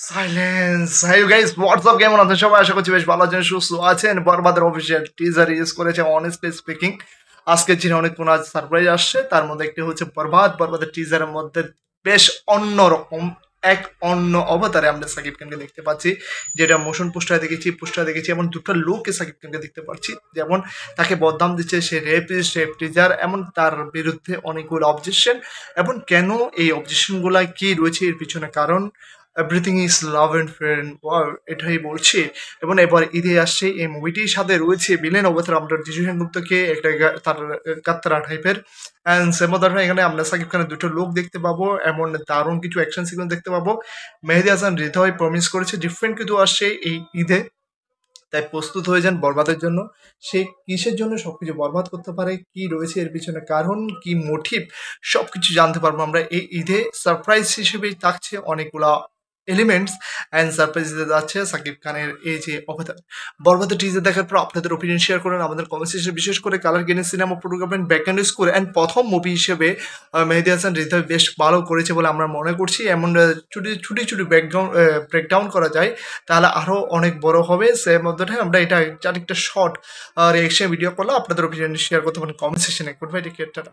Silence. Hi guys, WhatsApp, কেমন আছেন সবাই? আশা করছি বেশ ভালো আছেন, সুস্থ আছেন। বরবাদের অফিসিয়াল টিজার রিলিজ করেছে অনেস্টলি স্পিকিং। আজকে চিনে অনেক কোনো আজ সারপ্রাইজ আসছে, তার মধ্যে একটি হচ্ছে বরবাদের টিজারের মধ্যে বেশ অন্যরকম এক অন্য অবতারে আমরা সাকিব খানকে দেখতে পাচ্ছি, যেটা মোশন পোস্টার দেখেছি এমন দুটো লোককে সাকিব খানকে দেখতে পাচ্ছি, যেমন তাকে বদনাম দিচ্ছে সে রেপিস্ট, রেপ টিজার, এমন তার বিরুদ্ধে অনেকগুলো অবজেকশন। এবং কেন এই অবজেকশনগুলা কি রয়েছে এর পিছনে কারণ, everything is love and friend war, এটাই বলছি। এবং এবার ঈদে আসছে, এই মুভিটির সাথে রয়েছে ভিলেন অবতার আমরা জিজু সেনগুপ্তকে, একটা তার কাত্তারা টাইপের। অ্যান্ড সেম অবতার এখানে আমরা সাকিব খানের দুটো লোক দেখতে পাবো, এমন দারুণ কিছু অ্যাকশন সিকোয়েন্স দেখতে পাবো। মেহেদী হাসান হৃদয় প্রমিস করেছে ডিফারেন্ট কিছু আসছে এই ঈদে, তাই প্রস্তুত হয়ে যান বরবাদের জন্য। সে কিসের জন্য সবকিছু বরবাদ করতে পারে, কি রয়েছে এর পিছনে কারণ, কি মোটিভ, সবকিছু জানতে পারবো আমরা এই ঈদে। সারপ্রাইজ হিসেবেই থাকছে অনেকগুলা এলিমেন্টস। অ্যান্ড সারপ্রাইজ দিতে যাচ্ছে সাকিব খানের এই যে অবতার। বরবাদের টিজার দেখার পর আপনাদের ওপিনিয়ন শেয়ার করেন আমাদের কমেন্ট সেকশনে, বিশেষ করে কালার গেনের cinematography background score and প্রথম মুভি হিসেবে মেহেদী হাসান হৃদয় বেশ ভালো করেছে বলে আমরা মনে করছি। এমন ছুটি ছুটি ব্রেকডাউন করা যায় তাহলে আরও অনেক বড় হবে। সে মধ্যে আমরা এটা আরেকটা শর্ট রিয়েকশন ভিডিও করলে আপনাদের ওপিনিয়ন শেয়ার করতে পারেন কমেন্ট সেকশনে। Good bye, take care, tata.